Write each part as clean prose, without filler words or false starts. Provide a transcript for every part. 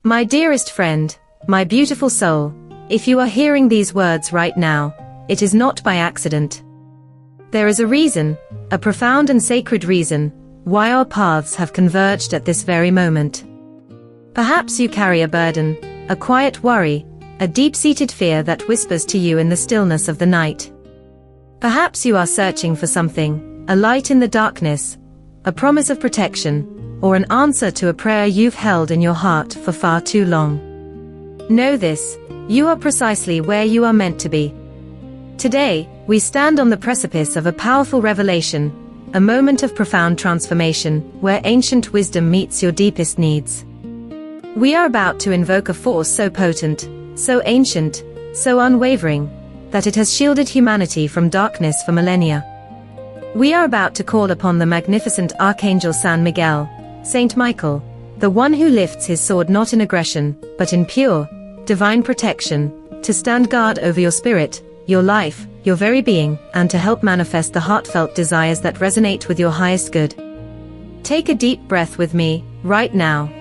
My dearest friend, my beautiful soul, if you are hearing these words right now, it is not by accident. There is a reason, a profound and sacred reason, why our paths have converged at this very moment. Perhaps you carry a burden, a quiet worry, a deep-seated fear that whispers to you in the stillness of the night. Perhaps you are searching for something, a light in the darkness, a promise of protection, or an answer to a prayer you've held in your heart for far too long. Know this, you are precisely where you are meant to be. Today, we stand on the precipice of a powerful revelation, a moment of profound transformation, where ancient wisdom meets your deepest needs. We are about to invoke a force so potent, so ancient, so unwavering, that it has shielded humanity from darkness for millennia. We are about to call upon the magnificent Archangel San Miguel, Saint Michael, the one who lifts his sword not in aggression, but in pure, divine protection, to stand guard over your spirit, your life, your very being, and to help manifest the heartfelt desires that resonate with your highest good. Take a deep breath with me, right now.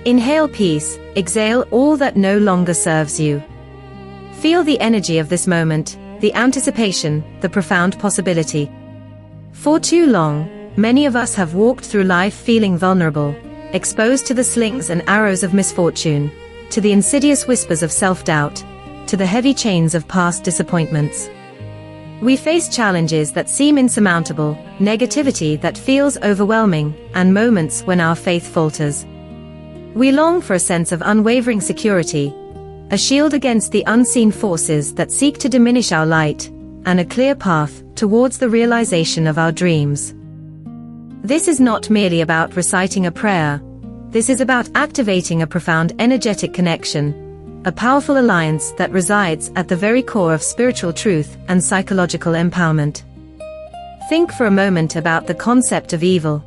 Inhale peace, exhale all that no longer serves you. Feel the energy of this moment, the anticipation, the profound possibility. For too long, many of us have walked through life feeling vulnerable, exposed to the slings and arrows of misfortune, to the insidious whispers of self-doubt, to the heavy chains of past disappointments. We face challenges that seem insurmountable, negativity that feels overwhelming, and moments when our faith falters. We long for a sense of unwavering security, a shield against the unseen forces that seek to diminish our light, and a clear path towards the realization of our dreams. This is not merely about reciting a prayer. This is about activating a profound energetic connection, a powerful alliance that resides at the very core of spiritual truth and psychological empowerment. Think for a moment about the concept of evil.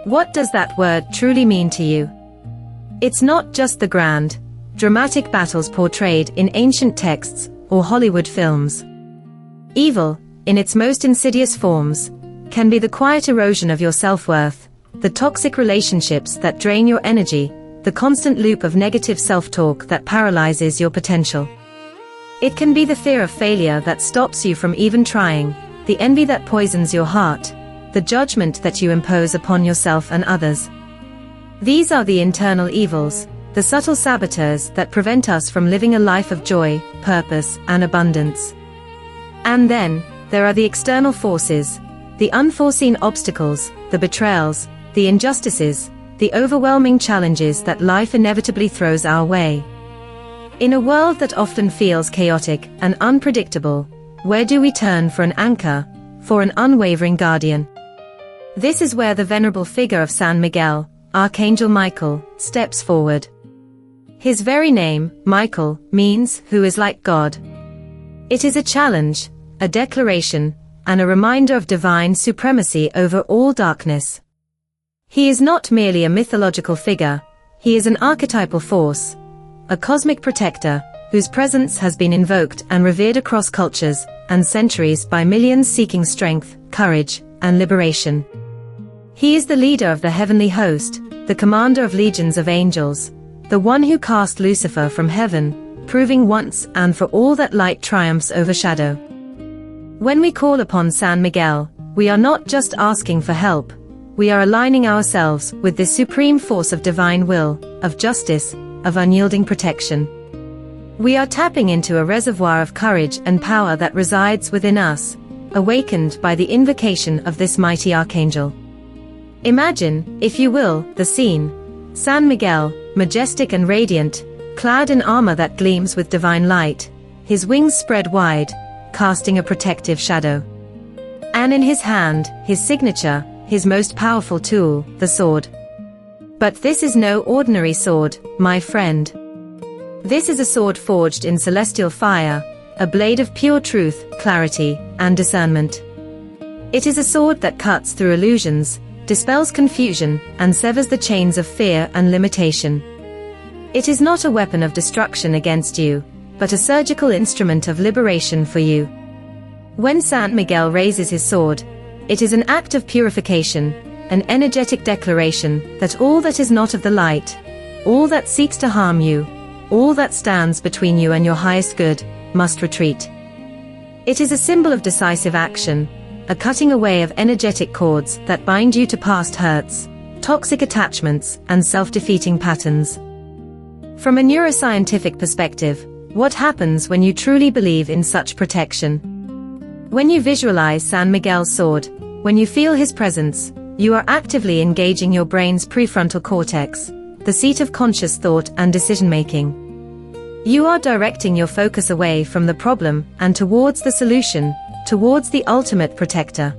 What does that word truly mean to you? It's not just the grand, dramatic battles portrayed in ancient texts or Hollywood films. Evil, in its most insidious forms, can be the quiet erosion of your self-worth, the toxic relationships that drain your energy, the constant loop of negative self-talk that paralyzes your potential. It can be the fear of failure that stops you from even trying, the envy that poisons your heart, the judgment that you impose upon yourself and others. These are the internal evils, the subtle saboteurs that prevent us from living a life of joy, purpose, and abundance. And then, there are the external forces, the unforeseen obstacles, the betrayals, the injustices, the overwhelming challenges that life inevitably throws our way. In a world that often feels chaotic and unpredictable, where do we turn for an anchor, for an unwavering guardian? This is where the venerable figure of San Miguel, Archangel Michael, steps forward. His very name, Michael, means who is like God. It is a challenge, a declaration, and a reminder of divine supremacy over all darkness. He is not merely a mythological figure, he is an archetypal force, a cosmic protector, whose presence has been invoked and revered across cultures and centuries by millions seeking strength, courage, and liberation. He is the leader of the heavenly host, the commander of legions of angels, the one who cast Lucifer from heaven, proving once and for all that light triumphs over shadow. When we call upon San Miguel, we are not just asking for help, we are aligning ourselves with this supreme force of divine will, of justice, of unyielding protection. We are tapping into a reservoir of courage and power that resides within us, awakened by the invocation of this mighty archangel. Imagine, if you will, the scene. San Miguel, majestic and radiant, clad in armor that gleams with divine light, his wings spread wide, casting a protective shadow. And in his hand, his signature, his most powerful tool, the sword. But this is no ordinary sword, my friend. This is a sword forged in celestial fire, a blade of pure truth, clarity, and discernment. It is a sword that cuts through illusions, dispels confusion, and severs the chains of fear and limitation. It is not a weapon of destruction against you, but a surgical instrument of liberation for you. When San Miguel raises his sword, it is an act of purification, an energetic declaration that all that is not of the light, All that seeks to harm you, all that stands between you and your highest good, must retreat. It is a symbol of decisive action, a cutting away of energetic cords that bind you to past hurts, toxic attachments, and self-defeating patterns. From a neuroscientific perspective, what happens when you truly believe in such protection? When you visualize San Miguel's sword, when you feel his presence, you are actively engaging your brain's prefrontal cortex, the seat of conscious thought and decision-making. You are directing your focus away from the problem and towards the solution, towards the ultimate protector.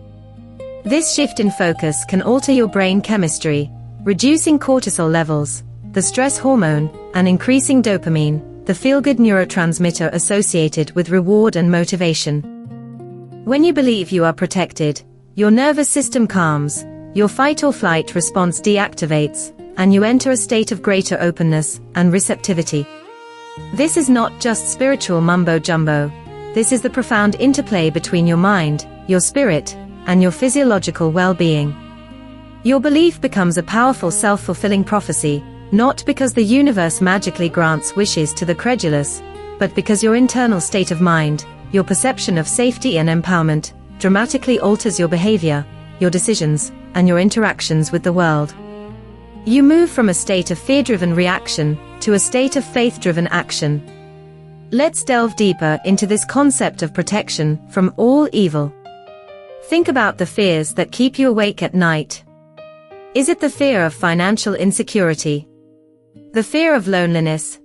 This shift in focus can alter your brain chemistry, reducing cortisol levels, the stress hormone, and increasing dopamine, the feel-good neurotransmitter associated with reward and motivation. When you believe you are protected, your nervous system calms, your fight-or-flight response deactivates, and you enter a state of greater openness and receptivity. This is not just spiritual mumbo-jumbo. This is the profound interplay between your mind, your spirit, and your physiological well-being. Your belief becomes a powerful self-fulfilling prophecy, not because the universe magically grants wishes to the credulous, but because your internal state of mind, your perception of safety and empowerment, dramatically alters your behavior, your decisions, and your interactions with the world. You move from a state of fear-driven reaction to a state of faith-driven action. Let's delve deeper into this concept of protection from all evil. Think about the fears that keep you awake at night. Is it the fear of financial insecurity? The fear of loneliness?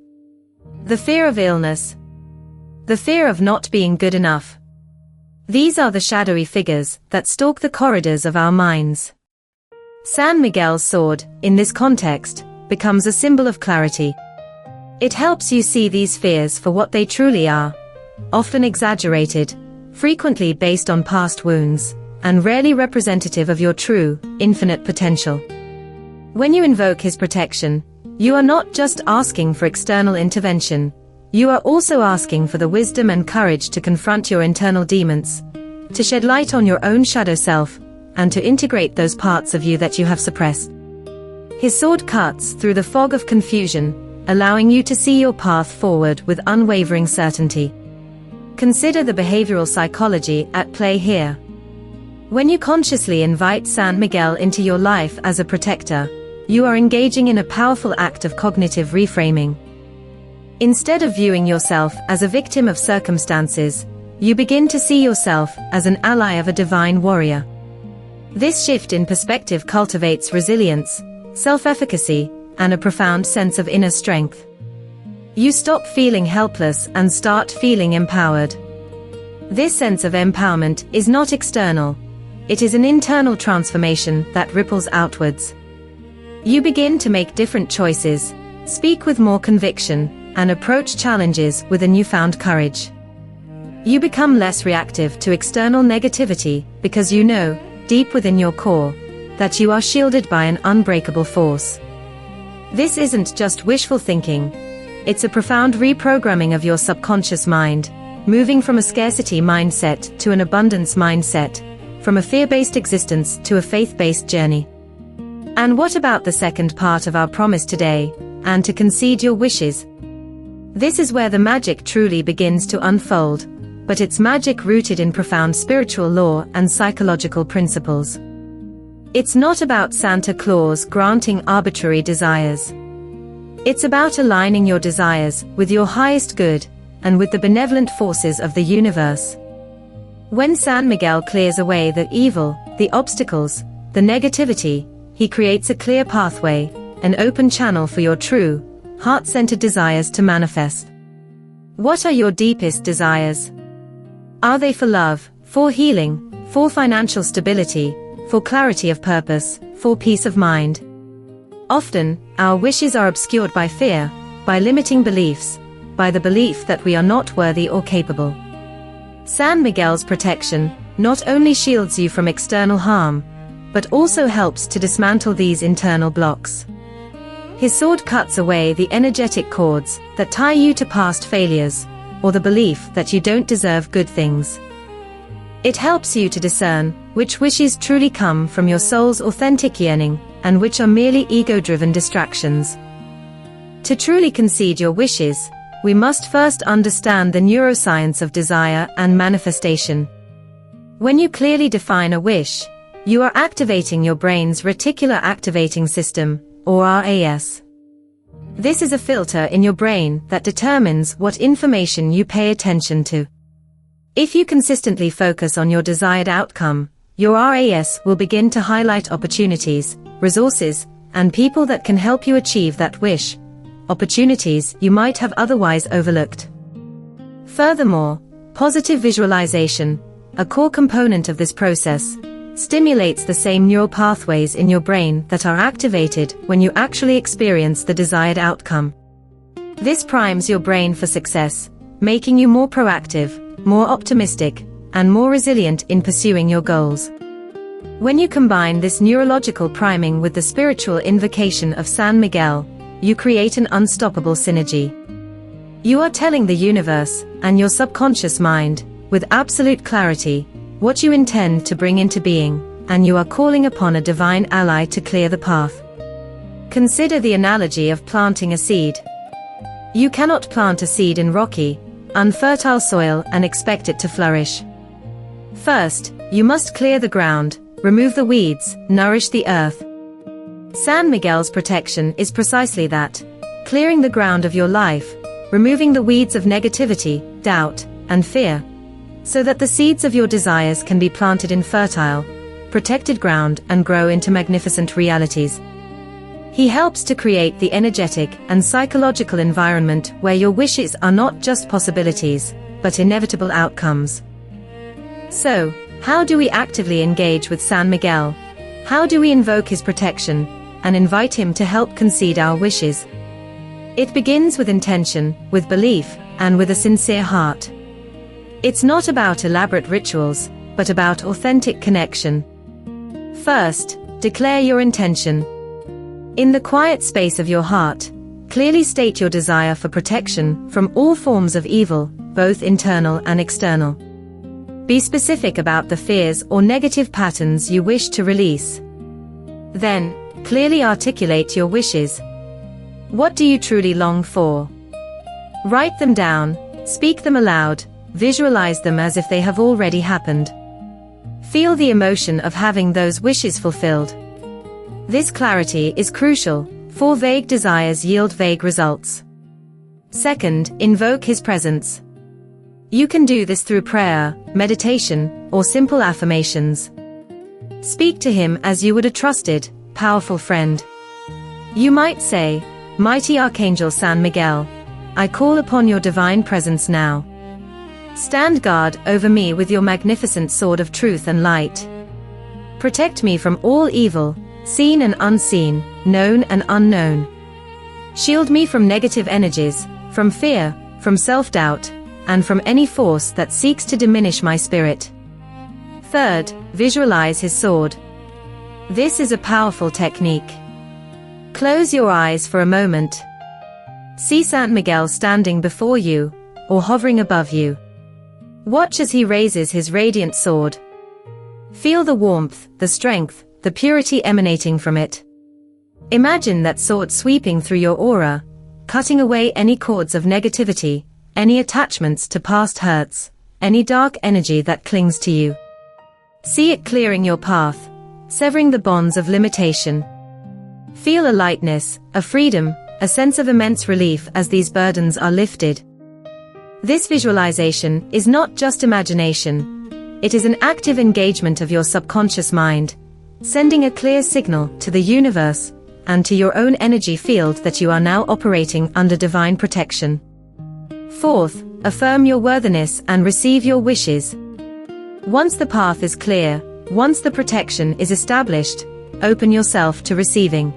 The fear of illness? The fear of not being good enough? These are the shadowy figures that stalk the corridors of our minds. San Miguel's sword, in this context, becomes a symbol of clarity. It helps you see these fears for what they truly are, often exaggerated, frequently based on past wounds, and rarely representative of your true, infinite potential. When you invoke his protection, you are not just asking for external intervention, you are also asking for the wisdom and courage to confront your internal demons, to shed light on your own shadow self, and to integrate those parts of you that you have suppressed. His sword cuts through the fog of confusion, allowing you to see your path forward with unwavering certainty. Consider the behavioral psychology at play here. When you consciously invite San Miguel into your life as a protector, you are engaging in a powerful act of cognitive reframing. Instead of viewing yourself as a victim of circumstances, you begin to see yourself as an ally of a divine warrior. This shift in perspective cultivates resilience, self-efficacy, and a profound sense of inner strength. You stop feeling helpless and start feeling empowered. This sense of empowerment is not external. It is an internal transformation that ripples outwards. You begin to make different choices, speak with more conviction, and approach challenges with a newfound courage. You become less reactive to external negativity because you know, deep within your core, that you are shielded by an unbreakable force. This isn't just wishful thinking. It's a profound reprogramming of your subconscious mind, moving from a scarcity mindset to an abundance mindset, from a fear-based existence to a faith-based journey. And what about the second part of our promise today, and to concede your wishes? This is where the magic truly begins to unfold, but it's magic rooted in profound spiritual law and psychological principles. It's not about Santa Claus granting arbitrary desires. It's about aligning your desires with your highest good, and with the benevolent forces of the universe. When San Miguel clears away the evil, the obstacles, the negativity, he creates a clear pathway, an open channel for your true, heart-centered desires to manifest. What are your deepest desires? Are they for love, for healing, for financial stability, for clarity of purpose, for peace of mind? Often, our wishes are obscured by fear, by limiting beliefs, by the belief that we are not worthy or capable. San Miguel's protection not only shields you from external harm, but also helps to dismantle these internal blocks. His sword cuts away the energetic cords that tie you to past failures, or the belief that you don't deserve good things. It helps you to discern which wishes truly come from your soul's authentic yearning, and which are merely ego-driven distractions. To truly concede your wishes, we must first understand the neuroscience of desire and manifestation. When you clearly define a wish, you are activating your brain's reticular activating system, or RAS. This is a filter in your brain that determines what information you pay attention to. If you consistently focus on your desired outcome, your RAS will begin to highlight opportunities, resources, and people that can help you achieve that wish, opportunities you might have otherwise overlooked. Furthermore, positive visualization, a core component of this process, stimulates the same neural pathways in your brain that are activated when you actually experience the desired outcome. This primes your brain for success, making you more proactive, more optimistic, and more resilient in pursuing your goals. When you combine this neurological priming with the spiritual invocation of San Miguel, you create an unstoppable synergy. You are telling the universe, and your subconscious mind, with absolute clarity, what you intend to bring into being, and you are calling upon a divine ally to clear the path. Consider the analogy of planting a seed. You cannot plant a seed in rocky, unfertile soil and expect it to flourish. First, you must clear the ground, remove the weeds, nourish the earth. San Miguel's protection is precisely that, clearing the ground of your life, removing the weeds of negativity, doubt, and fear, so that the seeds of your desires can be planted in fertile, protected ground and grow into magnificent realities. He helps to create the energetic and psychological environment where your wishes are not just possibilities, but inevitable outcomes. So, how do we actively engage with San Miguel? How do we invoke his protection, and invite him to help concede our wishes? It begins with intention, with belief, and with a sincere heart. It's not about elaborate rituals, but about authentic connection. First, declare your intention. In the quiet space of your heart, clearly state your desire for protection from all forms of evil, both internal and external. Be specific about the fears or negative patterns you wish to release. Then, clearly articulate your wishes. What do you truly long for? Write them down, speak them aloud, visualize them as if they have already happened. Feel the emotion of having those wishes fulfilled. This clarity is crucial, for vague desires yield vague results. Second, invoke his presence. You can do this through prayer, meditation, or simple affirmations. Speak to him as you would a trusted, powerful friend. You might say, "Mighty Archangel San Miguel, I call upon your divine presence now. Stand guard over me with your magnificent sword of truth and light. Protect me from all evil, seen and unseen, known and unknown. Shield me from negative energies, from fear, from self-doubt, and from any force that seeks to diminish my spirit." Third, visualize his sword. This is a powerful technique. Close your eyes for a moment. See San Miguel standing before you, or hovering above you. Watch as he raises his radiant sword. Feel the warmth, the strength, the purity emanating from it. Imagine that sword sweeping through your aura, cutting away any cords of negativity, any attachments to past hurts, any dark energy that clings to you. See it clearing your path, severing the bonds of limitation. Feel a lightness, a freedom, a sense of immense relief as these burdens are lifted. This visualization is not just imagination. It is an active engagement of your subconscious mind, sending a clear signal to the universe and to your own energy field that you are now operating under divine protection. Fourth, affirm your worthiness and receive your wishes. Once the path is clear, once the protection is established, open yourself to receiving.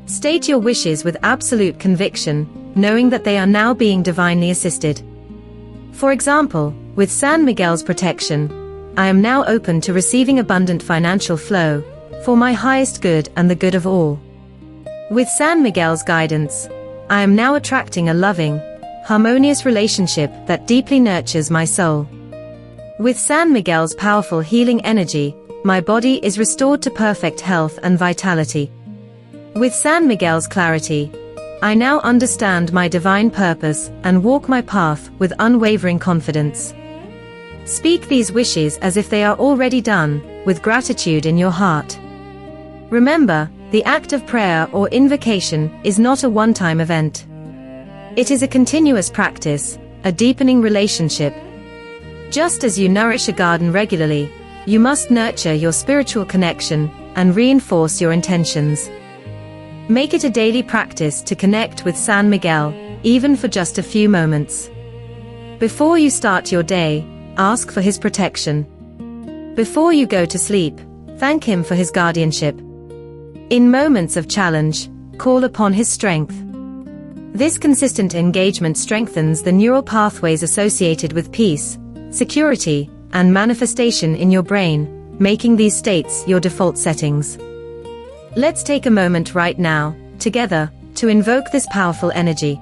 State your wishes with absolute conviction, knowing that they are now being divinely assisted. For example, with San Miguel's protection, I am now open to receiving abundant financial flow, for my highest good and the good of all. With San Miguel's guidance, I am now attracting a loving, harmonious relationship that deeply nurtures my soul. With San Miguel's powerful healing energy, my body is restored to perfect health and vitality. With San Miguel's clarity, I now understand my divine purpose and walk my path with unwavering confidence. Speak these wishes as if they are already done, with gratitude in your heart. Remember, the act of prayer or invocation is not a one-time event. It is a continuous practice, a deepening relationship. Just as you nourish a garden regularly, you must nurture your spiritual connection and reinforce your intentions. Make it a daily practice to connect with San Miguel, even for just a few moments. Before you start your day, ask for his protection. Before you go to sleep, thank him for his guardianship. In moments of challenge, call upon his strength. This consistent engagement strengthens the neural pathways associated with peace, security, and manifestation in your brain, making these states your default settings. Let's take a moment right now, together, to invoke this powerful energy.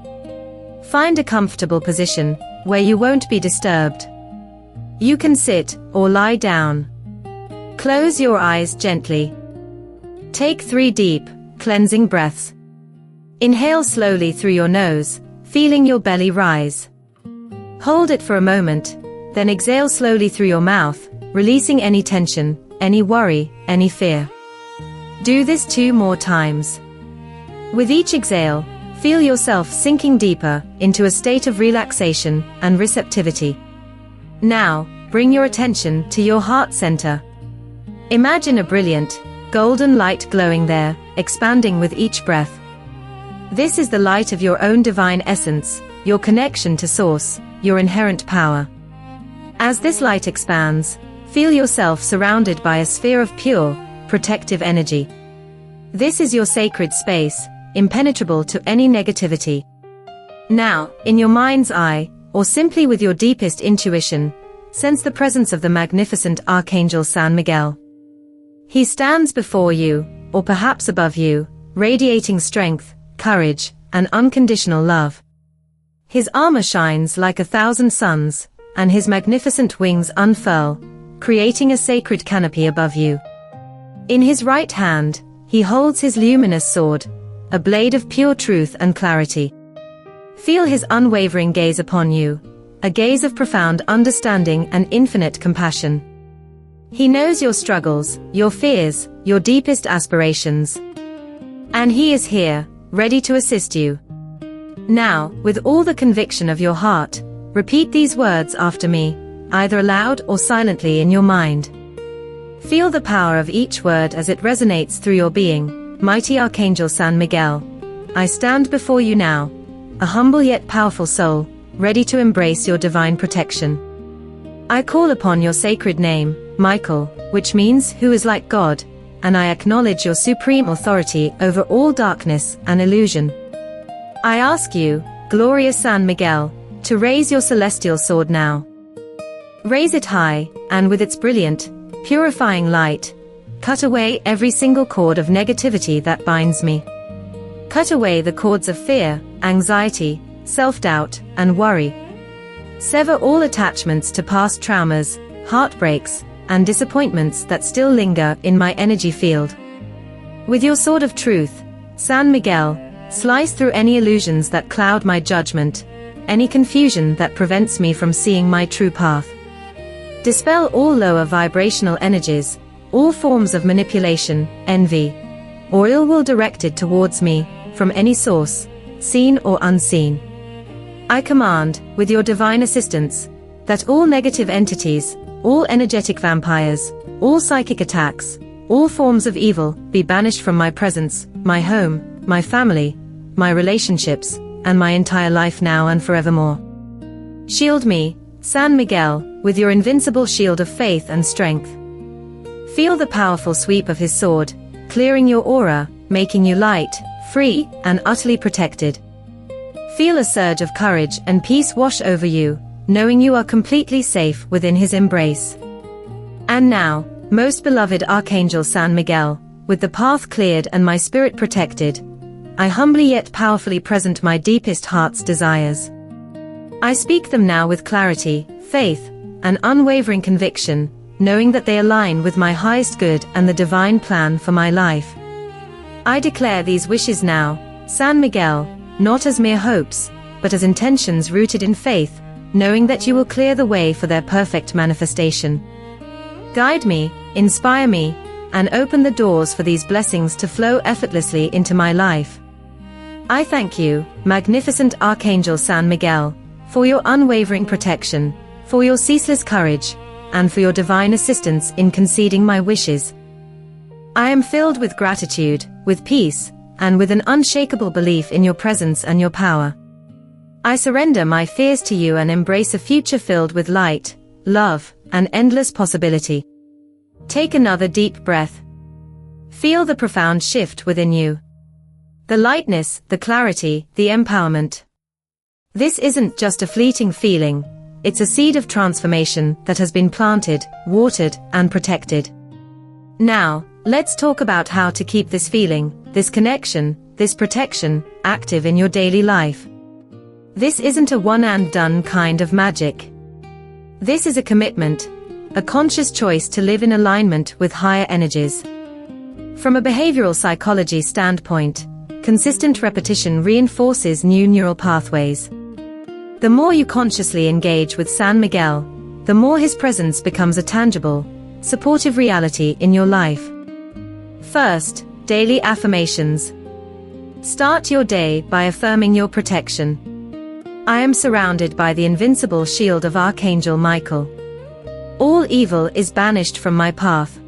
Find a comfortable position, where you won't be disturbed. You can sit, or lie down. Close your eyes gently. Take 3 deep, cleansing breaths. Inhale slowly through your nose, feeling your belly rise. Hold it for a moment, then exhale slowly through your mouth, releasing any tension, any worry, any fear. Do this 2 more times. With each exhale, feel yourself sinking deeper into a state of relaxation and receptivity. Now, bring your attention to your heart center. Imagine a brilliant, golden light glowing there, expanding with each breath. This is the light of your own divine essence, your connection to Source, your inherent power. As this light expands, feel yourself surrounded by a sphere of pure, protective energy. This is your sacred space, impenetrable to any negativity. Now, in your mind's eye, or simply with your deepest intuition, sense the presence of the magnificent Archangel San Miguel. He stands before you, or perhaps above you, radiating strength, courage, and unconditional love. His armor shines like 1,000 suns, and his magnificent wings unfurl, creating a sacred canopy above you. In his right hand, he holds his luminous sword, a blade of pure truth and clarity. Feel his unwavering gaze upon you, a gaze of profound understanding and infinite compassion. He knows your struggles, your fears, your deepest aspirations. And he is here, ready to assist you. Now, with all the conviction of your heart, repeat these words after me, either aloud or silently in your mind. Feel the power of each word as it resonates through your being. Mighty Archangel San Miguel, I stand before you now, a humble yet powerful soul, ready to embrace your divine protection. I call upon your sacred name, Michael, which means who is like God, and I acknowledge your supreme authority over all darkness and illusion. I ask you, glorious San Miguel, to raise your celestial sword now. Raise it high, and with its brilliant, purifying light, cut away every single cord of negativity that binds me. Cut away the cords of fear, anxiety, self-doubt, and worry. Sever all attachments to past traumas, heartbreaks, and disappointments that still linger in my energy field. With your sword of truth, San Miguel, slice through any illusions that cloud my judgment, any confusion that prevents me from seeing my true path. Dispel all lower vibrational energies, all forms of manipulation, envy, or ill will directed towards me, from any source, seen or unseen. I command, with your divine assistance, that all negative entities, all energetic vampires, all psychic attacks, all forms of evil, be banished from my presence, my home, my family, my relationships, and my entire life now and forevermore. Shield me, San Miguel, with your invincible shield of faith and strength. Feel the powerful sweep of his sword, clearing your aura, making you light, free, and utterly protected. Feel a surge of courage and peace wash over you, knowing you are completely safe within his embrace. And now, most beloved Archangel San Miguel, with the path cleared and my spirit protected, I humbly yet powerfully present my deepest heart's desires. I speak them now with clarity, faith, and unwavering conviction, knowing that they align with my highest good and the divine plan for my life. I declare these wishes now, San Miguel, not as mere hopes, but as intentions rooted in faith, knowing that you will clear the way for their perfect manifestation. Guide me, inspire me, and open the doors for these blessings to flow effortlessly into my life. I thank you, magnificent Archangel San Miguel, for your unwavering protection, for your ceaseless courage, and for your divine assistance in conceding my wishes. I am filled with gratitude, with peace, and with an unshakable belief in your presence and your power. I surrender my fears to you and embrace a future filled with light, love, and endless possibility. Take another deep breath. Feel the profound shift within you. The lightness, the clarity, the empowerment. This isn't just a fleeting feeling, it's a seed of transformation that has been planted, watered, and protected. Now, let's talk about how to keep this feeling, this connection, this protection, active in your daily life. This isn't a one-and-done kind of magic. This is a commitment, a conscious choice to live in alignment with higher energies. From a behavioral psychology standpoint, consistent repetition reinforces new neural pathways. The more you consciously engage with San Miguel, the more his presence becomes a tangible, supportive reality in your life. First, daily affirmations. Start your day by affirming your protection. I am surrounded by the invincible shield of Archangel Michael. All evil is banished from my path.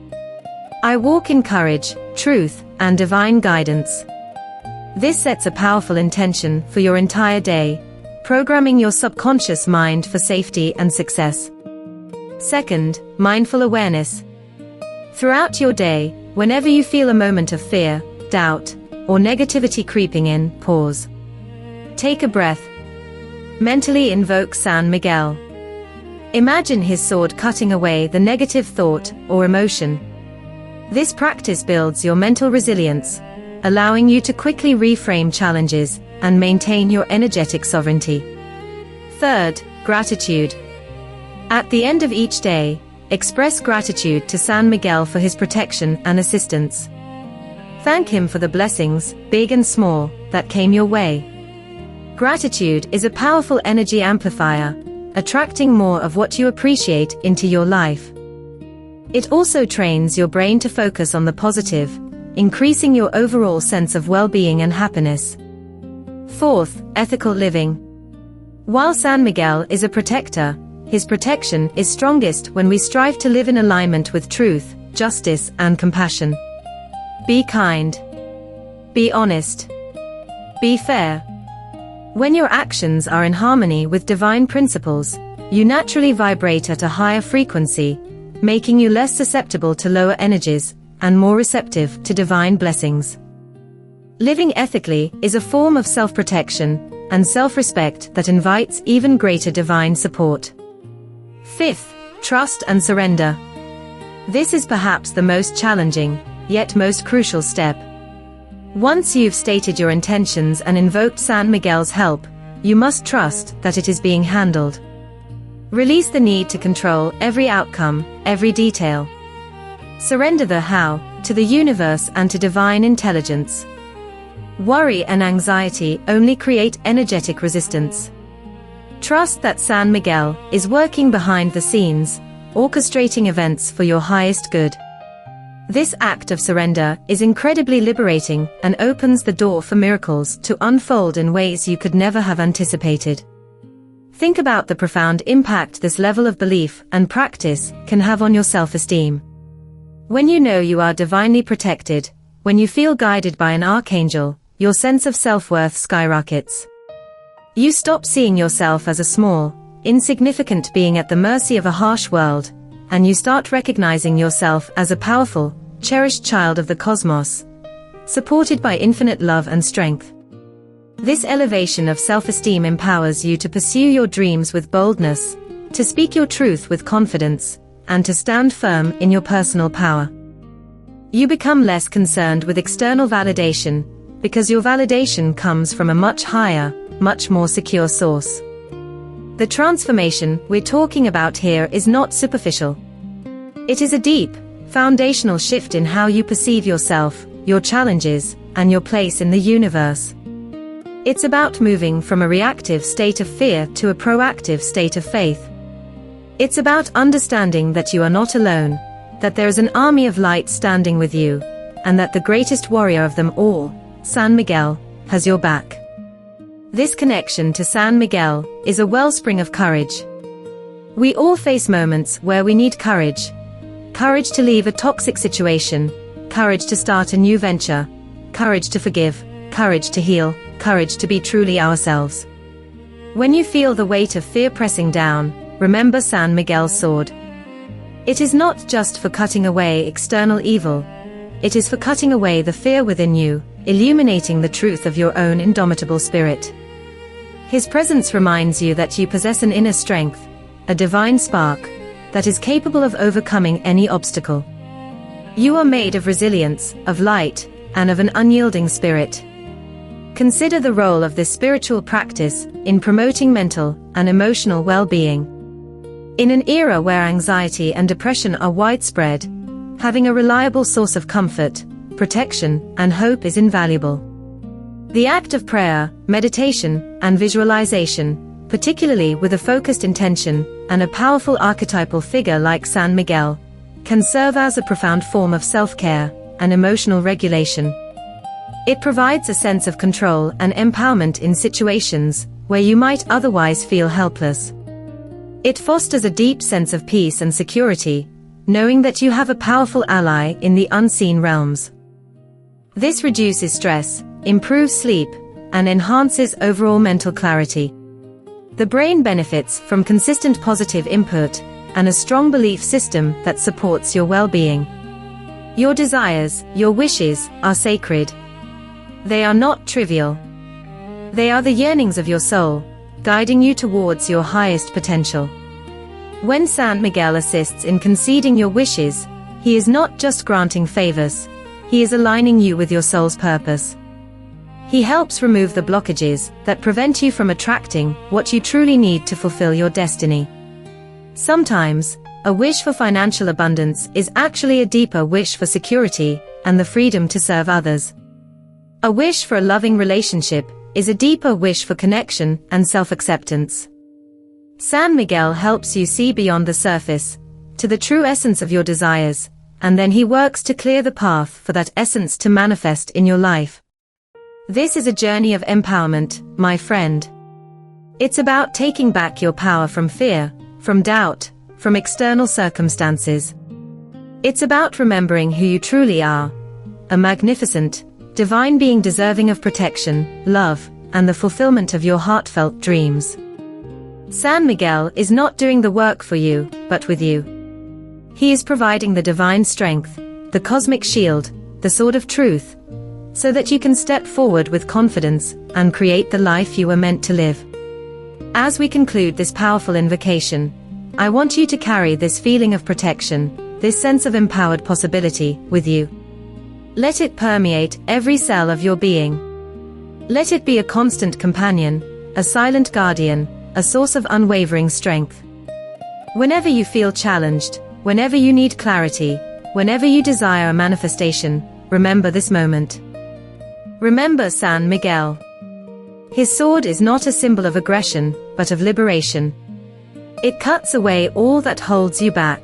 I walk in courage, truth, and divine guidance. This sets a powerful intention for your entire day, programming your subconscious mind for safety and success. Second, mindful awareness. Throughout your day, whenever you feel a moment of fear, doubt, or negativity creeping in, pause. Take a breath. Mentally invoke San Miguel. Imagine his sword cutting away the negative thought or emotion. This practice builds your mental resilience, allowing you to quickly reframe challenges and maintain your energetic sovereignty. Third, gratitude. At the end of each day, express gratitude to San Miguel for his protection and assistance. Thank him for the blessings, big and small, that came your way. Gratitude is a powerful energy amplifier, attracting more of what you appreciate into your life. It also trains your brain to focus on the positive, increasing your overall sense of well-being and happiness. Fourth, ethical living. While San Miguel is a protector, his protection is strongest when we strive to live in alignment with truth, justice, and compassion. Be kind. Be honest. Be fair. When your actions are in harmony with divine principles, you naturally vibrate at a higher frequency, making you less susceptible to lower energies and more receptive to divine blessings. Living ethically is a form of self-protection and self-respect that invites even greater divine support. Fifth, trust and surrender. This is perhaps the most challenging, yet most crucial step. Once you've stated your intentions and invoked San Miguel's help, you must trust that it is being handled. Release the need to control every outcome, every detail. Surrender the how to the universe and to divine intelligence. Worry and anxiety only create energetic resistance. Trust that San Miguel is working behind the scenes, orchestrating events for your highest good. This act of surrender is incredibly liberating and opens the door for miracles to unfold in ways you could never have anticipated. Think about the profound impact this level of belief and practice can have on your self-esteem. When you know you are divinely protected, when you feel guided by an archangel, your sense of self-worth skyrockets. You stop seeing yourself as a small, insignificant being at the mercy of a harsh world, and you start recognizing yourself as a powerful, cherished child of the cosmos, supported by infinite love and strength. This elevation of self-esteem empowers you to pursue your dreams with boldness, to speak your truth with confidence, and to stand firm in your personal power. You become less concerned with external validation, because your validation comes from a much higher, much more secure source. The transformation we're talking about here is not superficial. It is a deep, foundational shift in how you perceive yourself, your challenges, and your place in the universe. It's about moving from a reactive state of fear to a proactive state of faith. It's about understanding that you are not alone, that there is an army of light standing with you, and that the greatest warrior of them all, San Miguel, has your back. This connection to San Miguel is a wellspring of courage. We all face moments where we need courage. Courage to leave a toxic situation, courage to start a new venture, courage to forgive, courage to heal, courage to be truly ourselves. When you feel the weight of fear pressing down, remember San Miguel's sword. It is not just for cutting away external evil. It is for cutting away the fear within you, illuminating the truth of your own indomitable spirit. His presence reminds you that you possess an inner strength, a divine spark, that is capable of overcoming any obstacle. You are made of resilience, of light, and of an unyielding spirit. Consider the role of this spiritual practice in promoting mental and emotional well-being. In an era where anxiety and depression are widespread, having a reliable source of comfort, protection, and hope is invaluable. The act of prayer, meditation, and visualization, particularly with a focused intention and a powerful archetypal figure like San Miguel, can serve as a profound form of self-care and emotional regulation. It provides a sense of control and empowerment in situations where you might otherwise feel helpless. It fosters a deep sense of peace and security, knowing that you have a powerful ally in the unseen realms. This reduces stress, improves sleep, and enhances overall mental clarity. The brain benefits from consistent positive input and a strong belief system that supports your well-being. Your desires, your wishes, are sacred. They are not trivial. They are the yearnings of your soul, guiding you towards your highest potential. When San Miguel assists in conceding your wishes, he is not just granting favors, he is aligning you with your soul's purpose. He helps remove the blockages that prevent you from attracting what you truly need to fulfill your destiny. Sometimes, a wish for financial abundance is actually a deeper wish for security and the freedom to serve others. A wish for a loving relationship is a deeper wish for connection and self-acceptance. San Miguel helps you see beyond the surface, to the true essence of your desires, and then he works to clear the path for that essence to manifest in your life. This is a journey of empowerment, my friend. It's about taking back your power from fear, from doubt, from external circumstances. It's about remembering who you truly are, a magnificent, divine being deserving of protection, love, and the fulfillment of your heartfelt dreams. San Miguel is not doing the work for you, but with you. He is providing the divine strength, the cosmic shield, the sword of truth, so that you can step forward with confidence and create the life you were meant to live. As we conclude this powerful invocation, I want you to carry this feeling of protection, this sense of empowered possibility, with you. Let it permeate every cell of your being. Let it be a constant companion, a silent guardian, a source of unwavering strength. Whenever you feel challenged, whenever you need clarity, whenever you desire a manifestation, remember this moment. Remember San Miguel. His sword is not a symbol of aggression, but of liberation. It cuts away all that holds you back.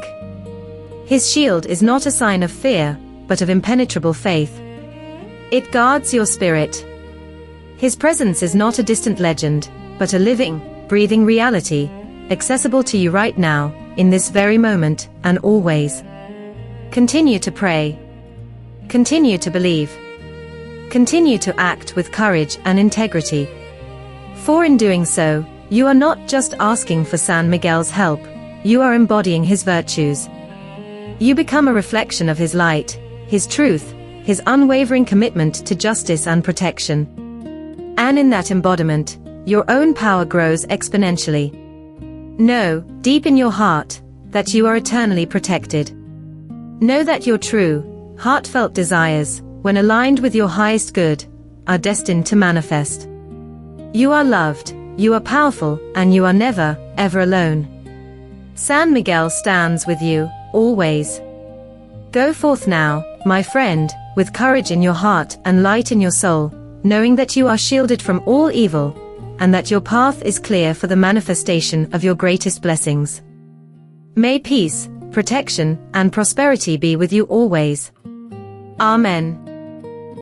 His shield is not a sign of fear, but of impenetrable faith. It guards your spirit. His presence is not a distant legend, but a living, breathing reality, accessible to you right now, in this very moment, and always. Continue to pray. Continue to believe. Continue to act with courage and integrity. For in doing so, you are not just asking for San Miguel's help, you are embodying his virtues. You become a reflection of his light, his truth, his unwavering commitment to justice and protection. And in that embodiment, your own power grows exponentially. Know, deep in your heart, that you are eternally protected. Know that your true, heartfelt desires, when aligned with your highest good, are destined to manifest. You are loved, you are powerful, and you are never, ever alone. San Miguel stands with you, always. Go forth now, my friend, with courage in your heart and light in your soul, knowing that you are shielded from all evil, and that your path is clear for the manifestation of your greatest blessings. May peace, protection, and prosperity be with you always. Amen.